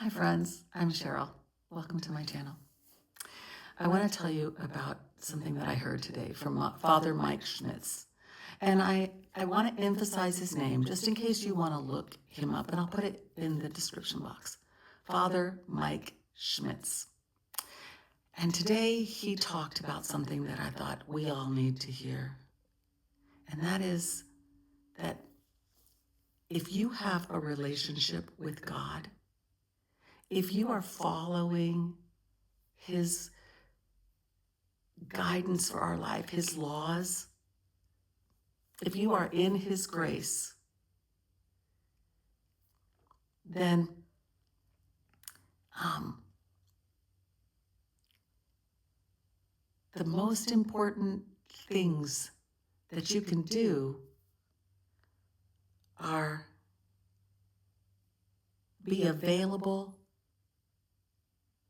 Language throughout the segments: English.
Hi friends, I'm Cheryl. Welcome to my channel. I want to tell you about something that I heard today from Father Mike Schmitz. And I want to emphasize his name just in case you want to look him up, and I'll put it in the description box. Father Mike Schmitz. And today he talked about something that I thought we all need to hear. And that is that if you have a relationship with God, if you are following his guidance for our life, his laws, if you are in his grace, then the most important things that you can do are be available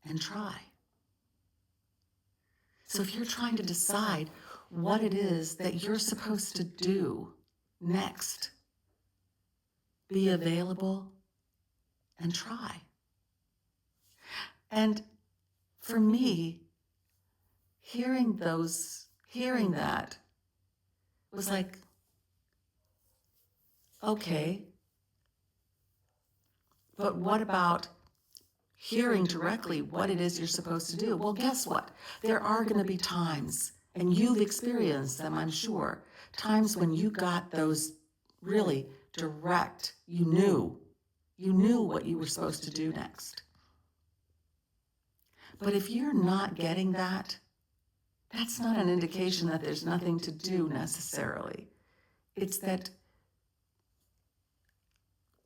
and try. So if you're trying to decide what it is that you're supposed to do next, be available and try. And for me, hearing that was like, okay, but what about hearing directly what it is you're supposed to do? Well, guess what? There are going to be times, and you've experienced them, I'm sure, times when you got those really direct, you knew what you were supposed to do next. But if you're not getting that, that's not an indication that there's nothing to do necessarily. It's that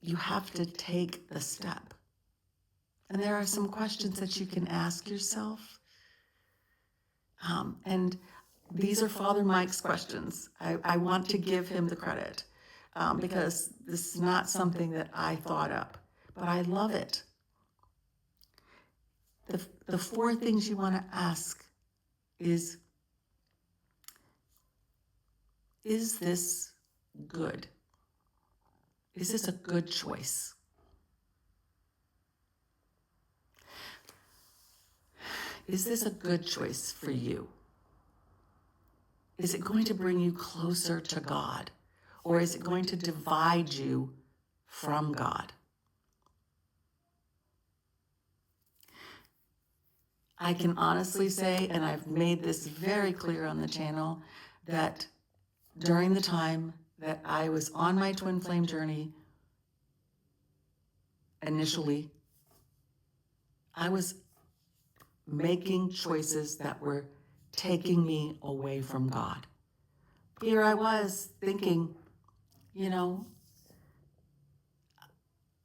you have to take the step. And there are some questions that you can ask yourself. And these are Father Mike's questions. I want to give him the credit because this is not something that I thought up, but I love it. The four things you want to ask is this good? Is this a good choice? Is this a good choice for you? Is it going to bring you closer to God? Or is it going to divide you from God? I can honestly say, and I've made this very clear on the channel, that during the time that I was on my twin flame journey, initially, I was making choices that were taking me away from God. Here I was thinking,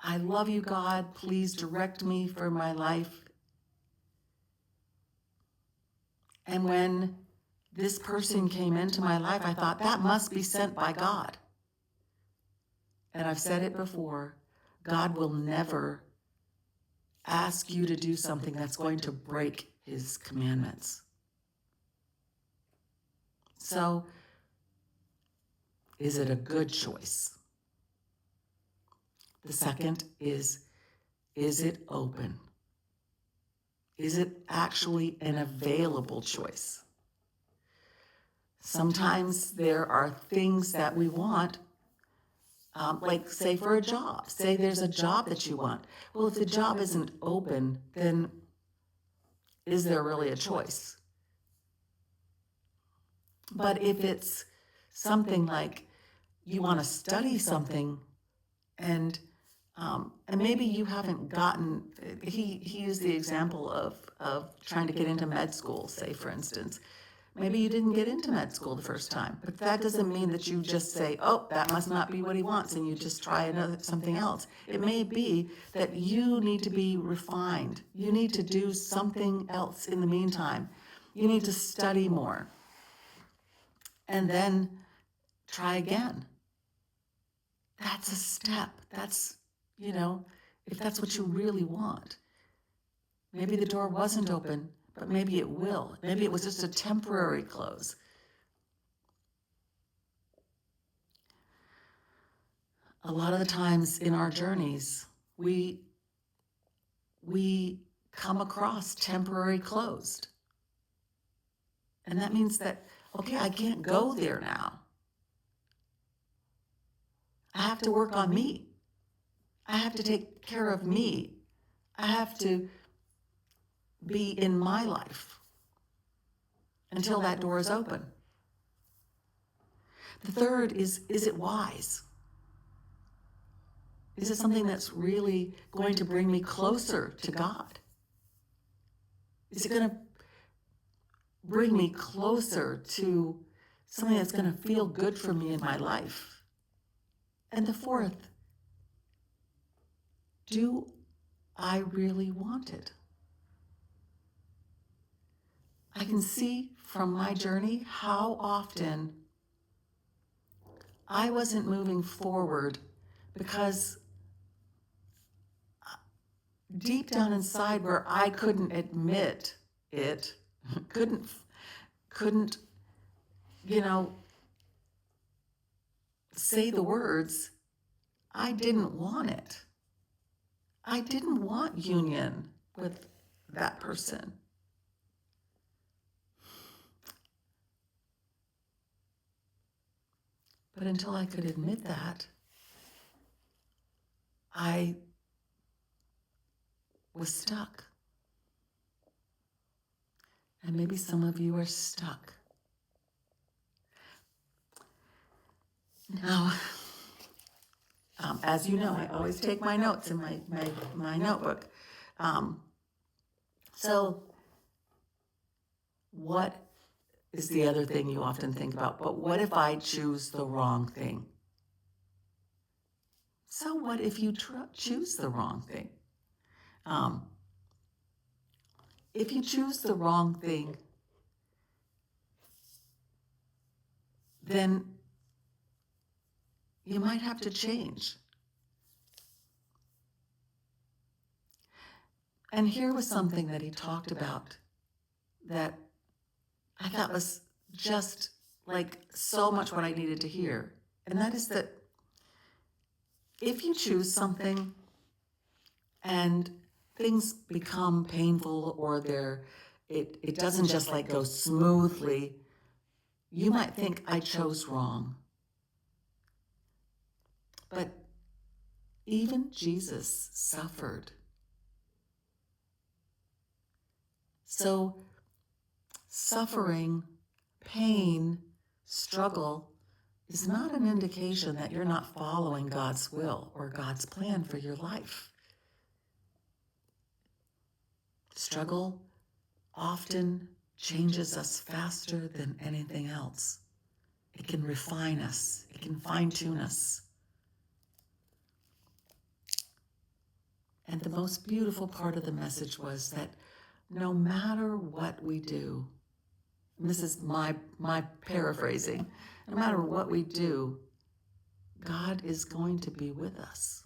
I love you, God. Please direct me for my life. And when this person came into my life, I thought, that must be sent by God. And I've said it before, God will never ask you to do something that's going to break his commandments. So, is it a good choice? The second is it open? Is it actually an available choice? Sometimes there are things that we want, like say for a job. Say there's a job that you want. Well, if the job isn't open, then is there really a choice? But if it's something like you want to study something and maybe you haven't gotten, he used the example of trying to get into med school, say for instance. Maybe you didn't get into med school the first time, but that doesn't mean that you just say, oh, that must not be what he wants, and you just try something else. It may be that you need to be refined. You need to do something else in the meantime. You need to study more. And then try again. That's a step. That's, if that's what you really want. Maybe the door wasn't open, but maybe it will. Maybe it was just a temporary close. A lot of the times in our journeys, we we come across temporary closed. And that means that, okay, I can't go there now. I have to work on me. I have to take care of me. I have to be in my life until that door is open. The third is it wise? Is it something that's really going to bring me closer to God? Is it going to bring me closer to something that's going to feel good for me in my life? And the fourth, do I really want it? I can see from my journey how often I wasn't moving forward because deep down inside where I couldn't admit it, couldn't, you know, say the words, I didn't want it. I didn't want union with that person. But until I could admit that, I was stuck. And maybe some of you are stuck. Now, as you know, I always take my notes in my notebook. So what is the other thing you often think about? But what if I choose the wrong thing? So what if you choose the wrong thing? If you choose the wrong thing, then you might have to change. And here was something that he talked about that I thought was just like so much what I needed to hear. And that is that if you choose something and things become painful or it doesn't just like go smoothly, you might think I chose wrong. But even Jesus suffered. So suffering, pain, struggle is not an indication that you're not following God's will or God's plan for your life. Struggle often changes us faster than anything else. It can refine us. It can fine-tune us. And the most beautiful part of the message was that no matter what we do, and this is my paraphrasing, no matter what we do, God is going to be with us.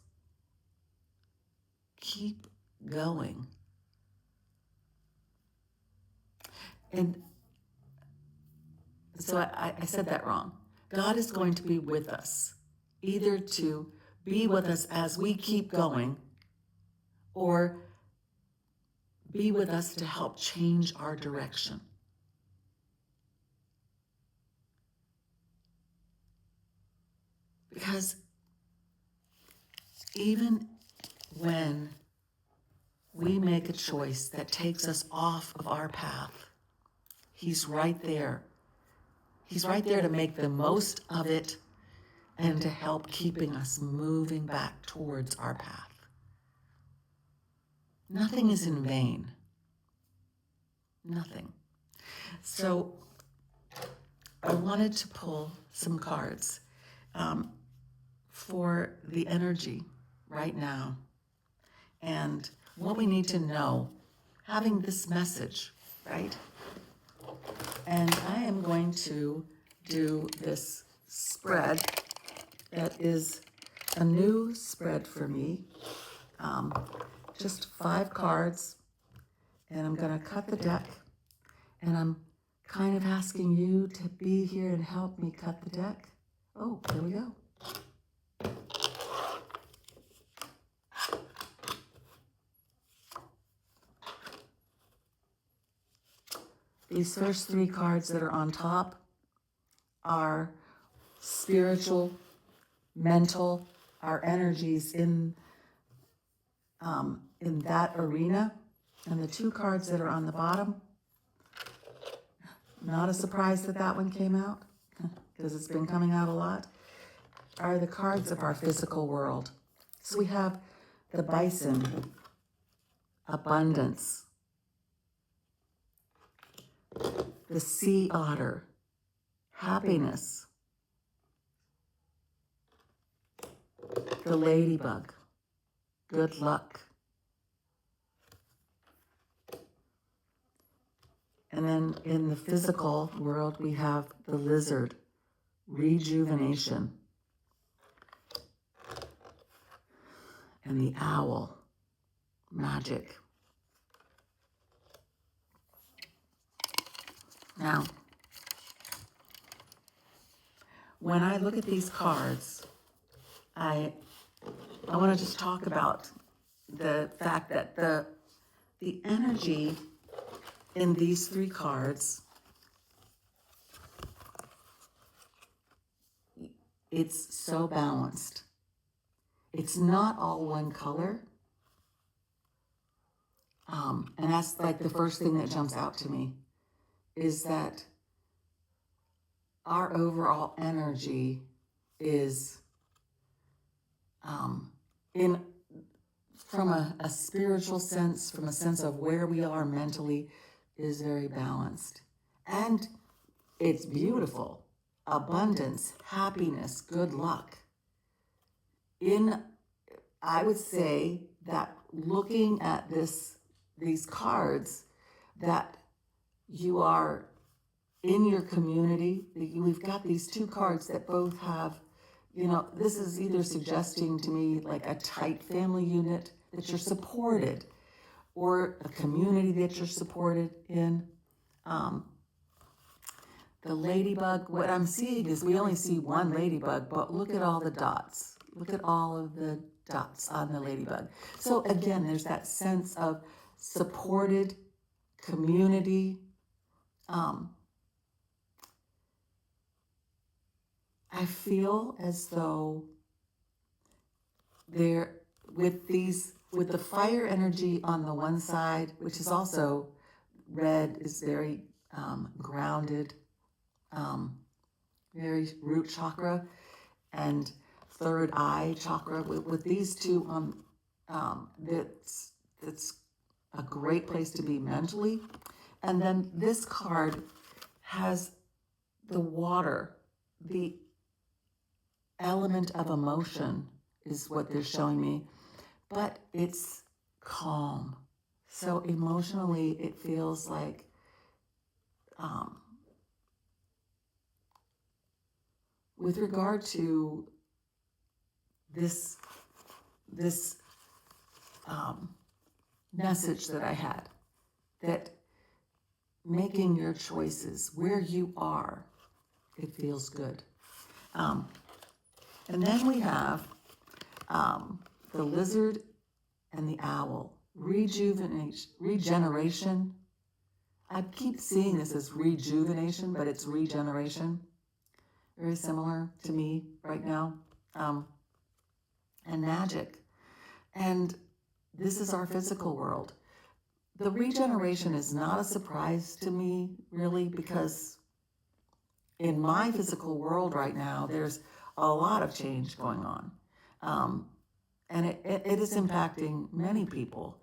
Keep going. And so I said that wrong. God is going to be with us, either to be with us as we keep going, or be with us to help change our direction. Because even when we make a choice that takes us off of our path, He's right there. He's right there to make the most of it and to help keeping us moving back towards our path. Nothing is in vain. Nothing. So I wanted to pull some cards for the energy right now and what we need to know, having this message, right? And I am going to do this spread that is a new spread for me, just 5 cards, and I'm going to cut the deck, and I'm kind of asking you to be here and help me cut the deck. Oh, there we go. These first three cards that are on top are spiritual, mental, our energies in that arena. And the two cards that are on the bottom, not a surprise that that one came out, because it's been coming out a lot, are the cards of our physical world. So we have the bison, abundance, the sea otter, happiness, the ladybug, good luck. And then in the physical world, we have the lizard, rejuvenation, and the owl, magic. Now, when I look at these cards, I want to just talk about the fact that the energy in these three cards, it's so balanced. It's not all one color. And that's like the first thing that jumps out to me, is that our overall energy is in from a spiritual sense, from a sense of where we are mentally, is very balanced. And it's beautiful. Abundance, happiness, good luck. I would say that looking at these cards, that you are in your community. We've got these two cards that both have, this is either suggesting to me like a tight family unit that you're supported, or a community that you're supported in. The ladybug, what I'm seeing is we only see one ladybug, but look at all the dots. Look at all of the dots on the ladybug. So again, there's that sense of supported community. I feel as though with the fire energy on the one side, which is also red, is very grounded, very root chakra and third eye chakra. With these two, that's a great place to be mentally. And then this card has the water, the element of emotion is what they're showing me, but it's calm. So emotionally, it feels like with regard to this message that I had, that making your choices where you are, it feels good. And then we have the lizard and the owl, regeneration. I keep seeing this as rejuvenation, but it's regeneration. Very similar to me right now. And magic. And this is our physical world. The regeneration is not a surprise to me, really, because in my physical world right now, there's a lot of change going on. And it is impacting many people.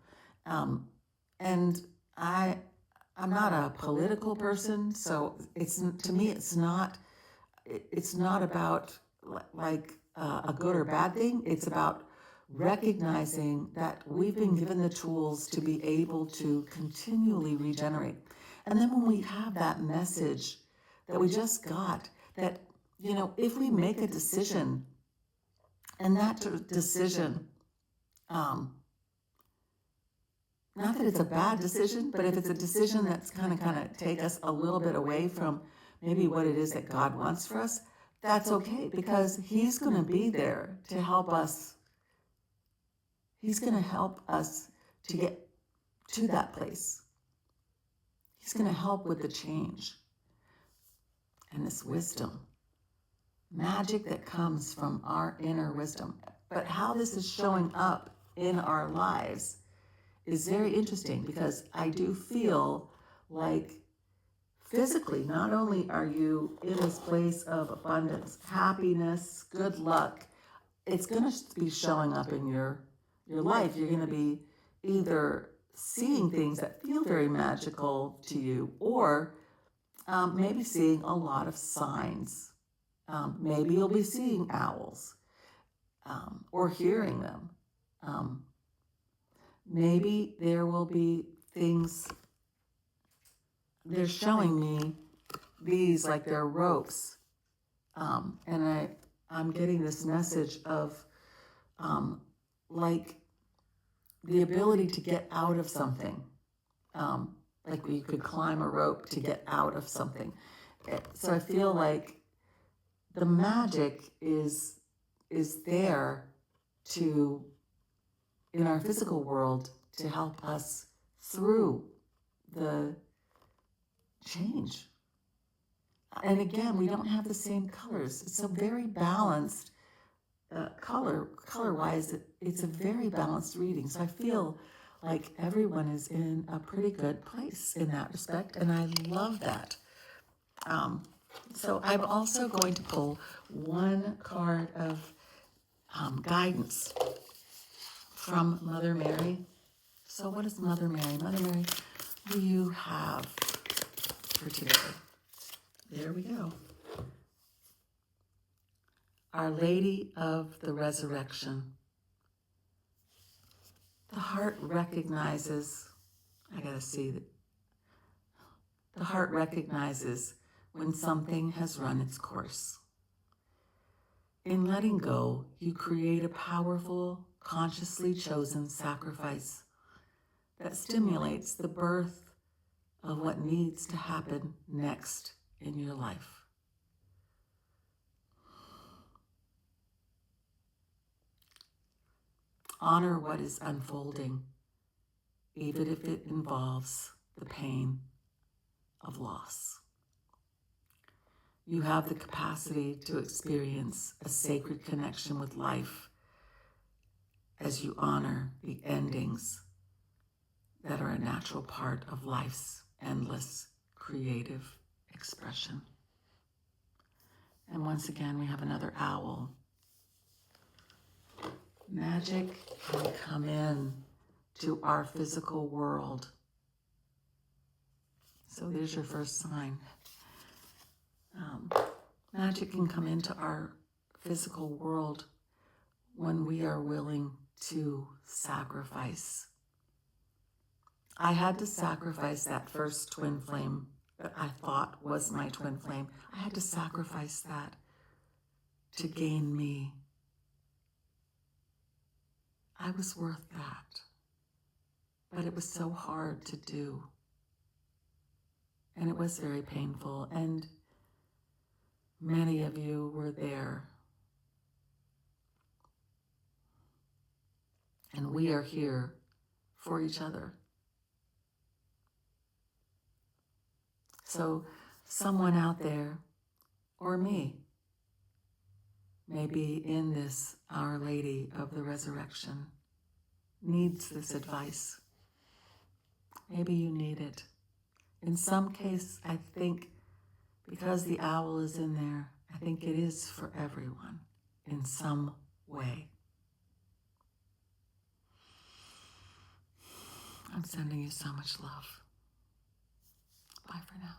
And I'm not a political person, so to me, it's not about like a good or bad thing. It's about recognizing that we've been given the tools to be able to continually regenerate. And then when we have that message that we just got, that, if we make a decision, and that decision, not that it's a bad decision, but if it's a decision that's kind of take us a little bit away from maybe what it is that God wants for us, that's okay, because He's going to be there to help us. He's going to help us to get to that place. He's going to help with the change and this wisdom, magic that comes from our inner wisdom. But how this is showing up in our lives is very interesting, because I do feel like physically, not only are you in this place of abundance, happiness, good luck, it's going to be showing up in your life. You're going to be either seeing things that feel very magical to you, or maybe seeing a lot of signs. Maybe you'll be seeing owls, or hearing them. Maybe there will be things, they're showing me these like they're ropes. And I'm getting this message of like the ability to get out of something. Like you could climb a rope to get out of something. So I feel like the magic is there to, in our physical world, to help us through the change. And again, we don't have the same colors. It's a very balanced color-wise. It's a very balanced reading. So I feel like everyone is in a pretty good place in that respect, and I love that. So I'm also going to pull one card of guidance from Mother Mary. So what is Mother Mary? Mother Mary, what do you have for today? There we go. Our Lady of the Resurrection. The heart recognizes, the heart recognizes when something has run its course. In letting go, you create a powerful, consciously chosen sacrifice that stimulates the birth of what needs to happen next in your life. Honor what is unfolding, even if it involves the pain of loss. You have the capacity to experience a sacred connection with life as you honor the endings that are a natural part of life's endless creative expression. And once again, we have another owl. Magic can come in to our physical world. So there's your first sign. Magic can come into our physical world when we are willing to sacrifice. I had to sacrifice that first twin flame that I thought was my twin flame. I had to sacrifice that to gain me. I was worth that, but it was so hard to do. And it was very painful, and many of you were there. And we are here for each other. So someone out there, or me, may be in this Our Lady of the Resurrection, needs this advice. Maybe you need it. In some case, I think, because the owl is in there, I think it is for everyone in some way. I'm sending you so much love. Bye for now.